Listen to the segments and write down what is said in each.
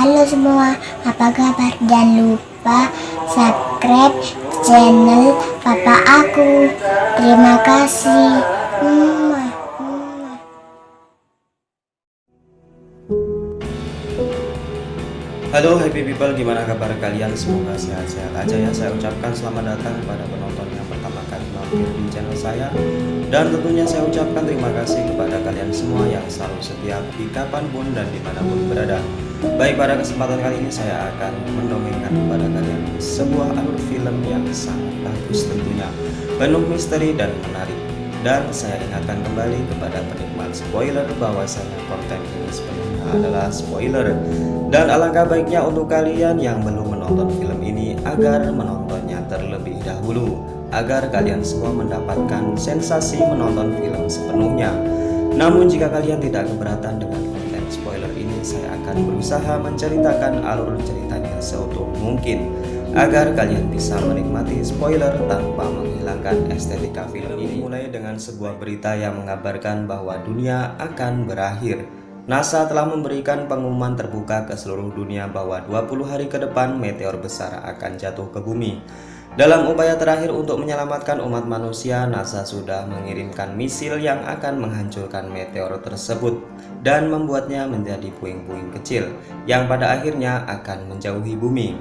Halo semua, apa kabar? Jangan lupa subscribe channel Papa aku. Terima kasih. Mwah, mwah. Halo happy people, gimana kabar kalian? Semoga sehat-sehat aja ya. Saya ucapkan selamat datang kepada penonton yang pertama kali mampir di channel saya. Dan tentunya saya ucapkan terima kasih kepada kalian semua yang selalu setia di kapanpun dan dimanapun berada. Baik, pada kesempatan kali ini saya akan mendongengkan kepada kalian sebuah alur film yang sangat bagus tentunya, penuh misteri dan menarik. Dan saya ingatkan kembali kepada penikmat spoiler bahwasanya konten ini sepenuhnya adalah spoiler. Dan alangkah baiknya untuk kalian yang belum menonton film ini agar menontonnya terlebih dahulu, agar kalian semua mendapatkan sensasi menonton film sepenuhnya. Namun jika kalian tidak keberatan dengan konten spoiler ini, saya akan berusaha menceritakan alur ceritanya seutuh mungkin agar kalian bisa menikmati spoiler tanpa menghilangkan estetika film ini. Mulai dengan sebuah berita yang mengabarkan bahwa dunia akan berakhir. NASA telah memberikan pengumuman terbuka ke seluruh dunia bahwa 20 hari ke depan meteor besar akan jatuh ke bumi. Dalam upaya terakhir untuk menyelamatkan umat manusia, NASA sudah mengirimkan misil yang akan menghancurkan meteor tersebut dan membuatnya menjadi puing-puing kecil yang pada akhirnya akan menjauhi bumi.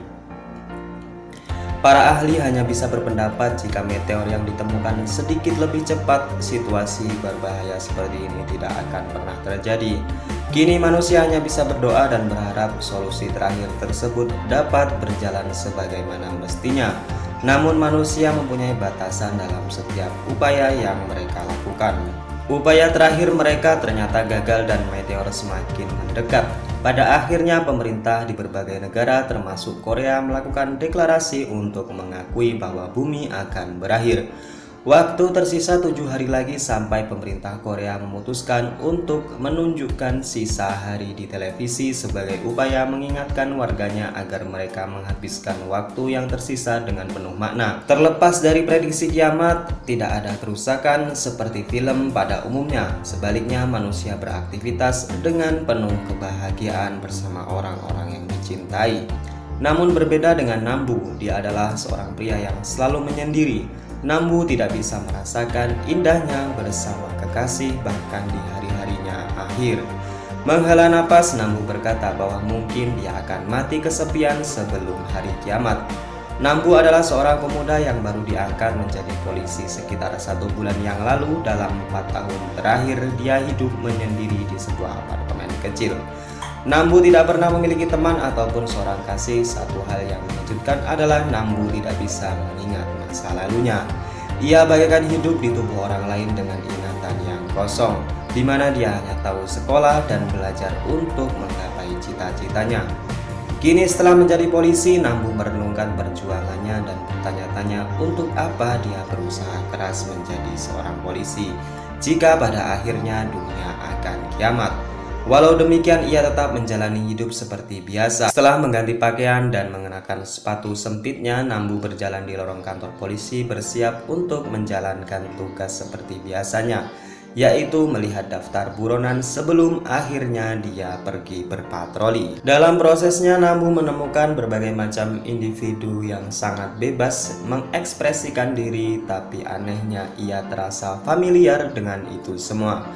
Para ahli hanya bisa berpendapat jika meteor yang ditemukan sedikit lebih cepat, situasi berbahaya seperti ini tidak akan pernah terjadi. Kini manusia hanya bisa berdoa dan berharap solusi terakhir tersebut dapat berjalan sebagaimana mestinya. Namun manusia mempunyai batasan dalam setiap upaya yang mereka lakukan. Upaya terakhir mereka ternyata gagal dan meteor semakin mendekat. Pada akhirnya pemerintah di berbagai negara termasuk Korea melakukan deklarasi untuk mengakui bahwa bumi akan berakhir. Waktu tersisa 7 hari lagi sampai pemerintah Korea memutuskan untuk menunjukkan sisa hari di televisi sebagai upaya mengingatkan warganya agar mereka menghabiskan waktu yang tersisa dengan penuh makna. Terlepas dari prediksi kiamat, tidak ada kerusakan seperti film pada umumnya. Sebaliknya manusia beraktivitas dengan penuh kebahagiaan bersama orang-orang yang dicintai. Namun berbeda dengan Nambu, dia adalah seorang pria yang selalu menyendiri. Nambu tidak bisa merasakan indahnya bersama kekasih bahkan di hari-harinya akhir. Menghela napas, Nambu berkata bahwa mungkin dia akan mati kesepian sebelum hari kiamat. Nambu adalah seorang pemuda yang baru diangkat menjadi polisi sekitar 1 bulan yang lalu. Dalam 4 tahun terakhir dia hidup menyendiri di sebuah apartemen kecil. Nambu tidak pernah memiliki teman ataupun seorang kasih. Satu hal yang mengejutkan adalah Nambu tidak bisa mengingat masa lalunya. Ia bagaikan hidup di tubuh orang lain dengan ingatan yang kosong, di mana dia hanya tahu sekolah dan belajar untuk menggapai cita-citanya. Kini setelah menjadi polisi, Nambu merenungkan perjuangannya dan bertanya-tanya untuk apa dia berusaha keras menjadi seorang polisi jika pada akhirnya dunia akan kiamat. Walau demikian, ia tetap menjalani hidup seperti biasa. Setelah mengganti pakaian dan mengenakan sepatu sempitnya, Nambu berjalan di lorong kantor polisi bersiap untuk menjalankan tugas seperti biasanya, yaitu melihat daftar buronan sebelum akhirnya dia pergi berpatroli. Dalam prosesnya, Nambu menemukan berbagai macam individu yang sangat bebas mengekspresikan diri, tapi anehnya ia terasa familiar dengan itu semua.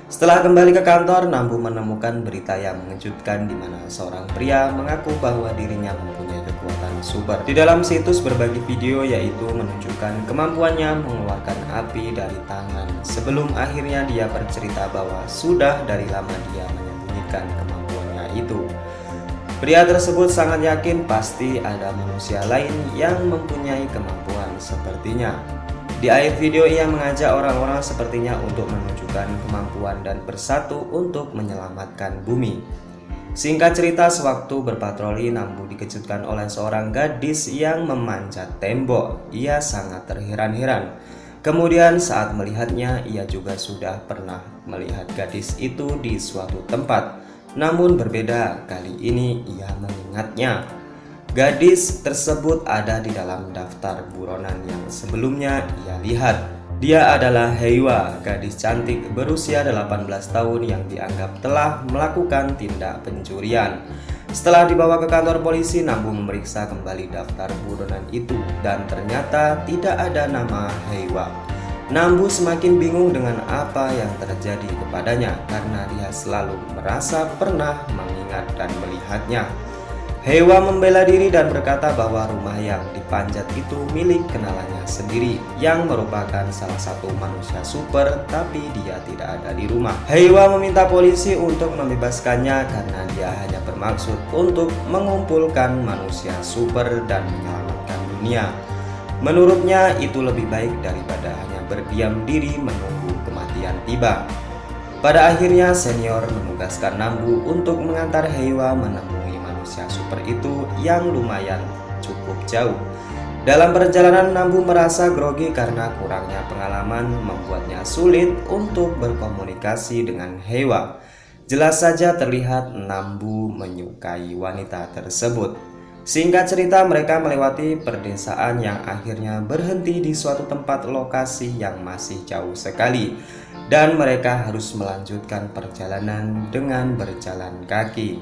Setelah kembali ke kantor, Nambu menemukan berita yang mengejutkan di mana seorang pria mengaku bahwa dirinya mempunyai kekuatan super. Di dalam situs berbagi video yaitu menunjukkan kemampuannya mengeluarkan api dari tangan. Sebelum akhirnya dia bercerita bahwa sudah dari lama dia menyembunyikan kemampuannya itu. Pria tersebut sangat yakin pasti ada manusia lain yang mempunyai kemampuan sepertinya. Di akhir video ia mengajak orang-orang sepertinya untuk menunjukkan kemampuan dan bersatu untuk menyelamatkan bumi. Singkat cerita, sewaktu berpatroli, Nambu dikejutkan oleh seorang gadis yang memanjat tembok. Ia sangat terheran-heran. Kemudian saat melihatnya, ia juga sudah pernah melihat gadis itu di suatu tempat. Namun berbeda, kali ini ia mengingatnya. Gadis tersebut ada di dalam daftar buronan yang sebelumnya ia lihat. Dia adalah Heiwa, gadis cantik berusia 18 tahun yang dianggap telah melakukan tindak pencurian. Setelah dibawa ke kantor polisi, Nambu memeriksa kembali daftar buronan itu dan ternyata tidak ada nama Heiwa. Nambu semakin bingung dengan apa yang terjadi kepadanya karena dia selalu merasa pernah mengingat dan melihatnya. Heiwa membela diri dan berkata bahwa rumah yang dipanjat itu milik kenalannya sendiri yang merupakan salah satu manusia super, tapi dia tidak ada di rumah. Heiwa meminta polisi untuk membebaskannya karena dia hanya bermaksud untuk mengumpulkan manusia super dan menyelamatkan dunia. Menurutnya itu lebih baik daripada hanya berdiam diri menunggu kematian tiba. Pada akhirnya senior menugaskan Nambu untuk mengantar Heiwa menemui manusia super itu yang lumayan cukup jauh. Dalam perjalanan Nambu merasa grogi karena kurangnya pengalaman membuatnya sulit untuk berkomunikasi dengan Heiwa. Jelas saja terlihat Nambu menyukai wanita tersebut. Singkat cerita, mereka melewati perdesaan yang akhirnya berhenti di suatu tempat lokasi yang masih jauh sekali, dan mereka harus melanjutkan perjalanan dengan berjalan kaki.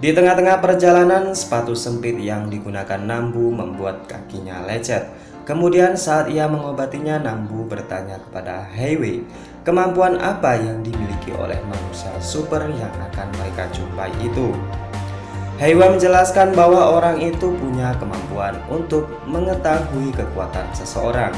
Di tengah-tengah perjalanan, sepatu sempit yang digunakan Nambu membuat kakinya lecet. Kemudian saat ia mengobatinya, Nambu bertanya kepada Heiwe, kemampuan apa yang dimiliki oleh manusia super yang akan mereka jumpai itu. Heiwa menjelaskan bahwa orang itu punya kemampuan untuk mengetahui kekuatan seseorang.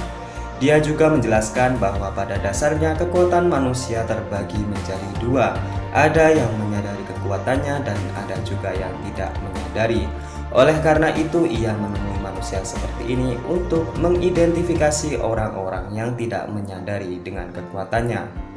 Dia juga menjelaskan bahwa pada dasarnya kekuatan manusia terbagi menjadi dua. Ada yang menyadari kekuatannya dan ada juga yang tidak menyadari. Oleh karena itu ia menemui manusia seperti ini untuk mengidentifikasi orang-orang yang tidak menyadari dengan kekuatannya.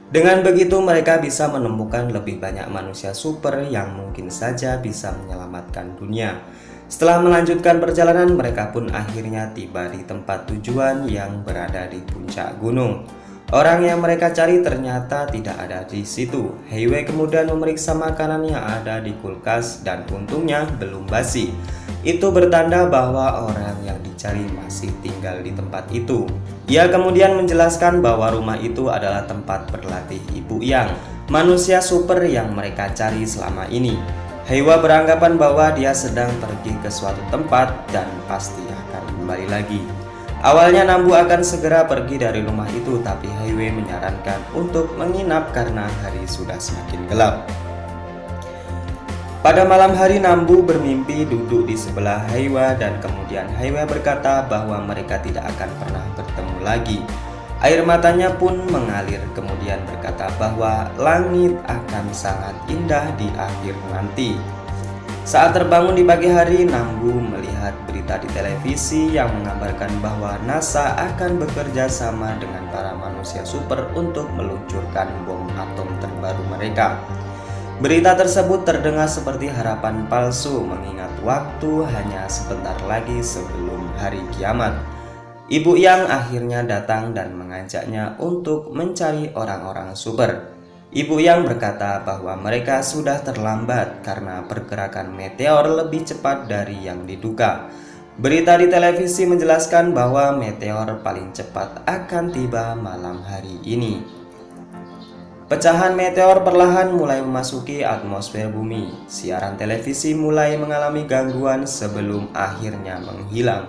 Dengan begitu mereka bisa menemukan lebih banyak manusia super yang mungkin saja bisa menyelamatkan dunia. Setelah melanjutkan perjalanan, mereka pun akhirnya tiba di tempat tujuan yang berada di puncak gunung. Orang yang mereka cari ternyata tidak ada di situ. Heiwe kemudian memeriksa makanan yang ada di kulkas dan untungnya belum basi. Itu bertanda bahwa orang yang dicari masih tinggal di tempat itu. Ia kemudian menjelaskan bahwa rumah itu adalah tempat berlatih Ibu Yang, manusia super yang mereka cari selama ini. Heiwa beranggapan bahwa dia sedang pergi ke suatu tempat dan pasti akan kembali lagi. Awalnya Nambu akan segera pergi dari rumah itu, tapi Heiwe menyarankan untuk menginap karena hari sudah semakin gelap. Pada malam hari Nambu bermimpi duduk di sebelah Heiwa dan kemudian Heiwa berkata bahwa mereka tidak akan pernah bertemu lagi. Air matanya pun mengalir kemudian berkata bahwa langit akan sangat indah di akhir nanti. Saat terbangun di pagi hari, Nambu melihat berita di televisi yang mengabarkan bahwa NASA akan bekerja sama dengan para manusia super untuk meluncurkan bom atom terbaru mereka. Berita tersebut terdengar seperti harapan palsu mengingat waktu hanya sebentar lagi sebelum hari kiamat. Ibu Yang akhirnya datang dan mengajaknya untuk mencari orang-orang super. Ibu Yang berkata bahwa mereka sudah terlambat karena pergerakan meteor lebih cepat dari yang diduga. Berita di televisi menjelaskan bahwa meteor paling cepat akan tiba malam hari ini. Pecahan meteor perlahan mulai memasuki atmosfer bumi. Siaran televisi mulai mengalami gangguan sebelum akhirnya menghilang.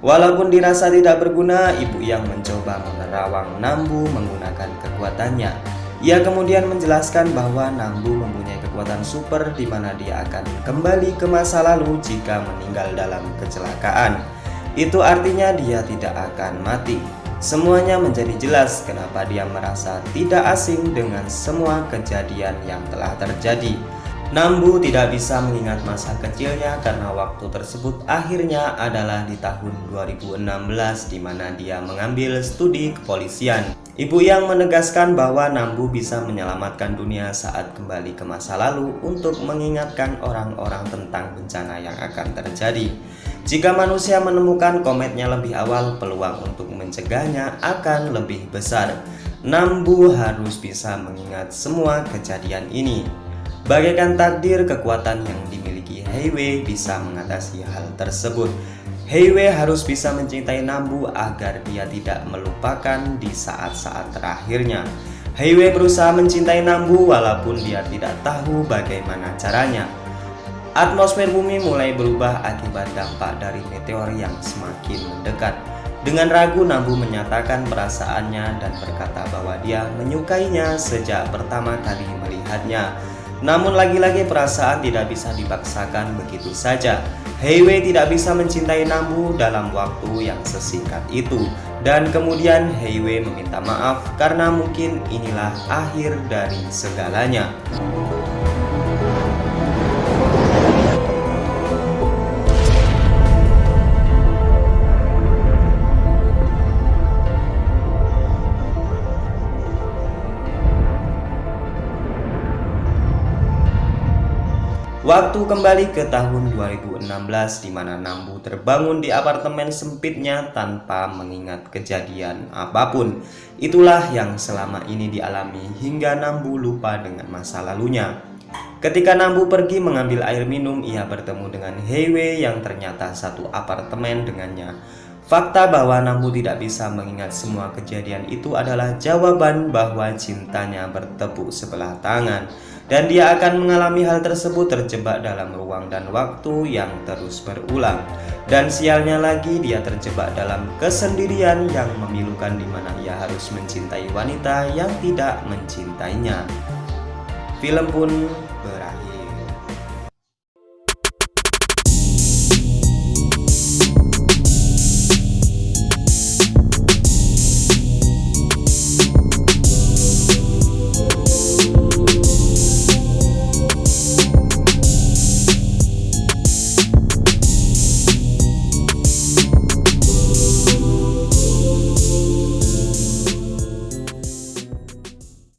Walaupun dirasa tidak berguna, Ibu Yang mencoba menerawang Nambu menggunakan kekuatannya. Ia kemudian menjelaskan bahwa Nambu mempunyai kekuatan super di mana dia akan kembali ke masa lalu jika meninggal dalam kecelakaan. Itu artinya dia tidak akan mati. Semuanya menjadi jelas kenapa dia merasa tidak asing dengan semua kejadian yang telah terjadi. Nambu tidak bisa mengingat masa kecilnya karena waktu tersebut akhirnya adalah di tahun 2016 di mana dia mengambil studi kepolisian. Ibu Yang menegaskan bahwa Nambu bisa menyelamatkan dunia saat kembali ke masa lalu untuk mengingatkan orang-orang tentang bencana yang akan terjadi. Jika manusia menemukan kometnya lebih awal, peluang untuk mencegahnya akan lebih besar. Nambu harus bisa mengingat semua kejadian ini. Bagaikan takdir, kekuatan yang dimiliki Heiwe bisa mengatasi hal tersebut. Heiwe harus bisa mencintai Nambu agar dia tidak melupakan di saat-saat terakhirnya. Heiwei berusaha mencintai Nambu walaupun dia tidak tahu bagaimana caranya. Atmosfer bumi mulai berubah akibat dampak dari meteor yang semakin mendekat. Dengan ragu, Nambu menyatakan perasaannya dan berkata bahwa dia menyukainya sejak pertama kali melihatnya. Namun lagi-lagi perasaan tidak bisa dipaksakan begitu saja. Heiwei tidak bisa mencintai Nambu dalam waktu yang sesingkat itu. Dan kemudian Heiwei meminta maaf karena mungkin inilah akhir dari segalanya. Waktu kembali ke tahun 2016 di mana Nambu terbangun di apartemen sempitnya tanpa mengingat kejadian apapun. Itulah yang selama ini dialami hingga Nambu lupa dengan masa lalunya. Ketika Nambu pergi mengambil air minum, ia bertemu dengan Heiwei yang ternyata satu apartemen dengannya. Fakta bahwa Nambu tidak bisa mengingat semua kejadian itu adalah jawaban bahwa cintanya bertepuk sebelah tangan. Dan dia akan mengalami hal tersebut terjebak dalam ruang dan waktu yang terus berulang. Dan sialnya lagi, dia terjebak dalam kesendirian yang memilukan di mana ia harus mencintai wanita yang tidak mencintainya. Film pun berakhir.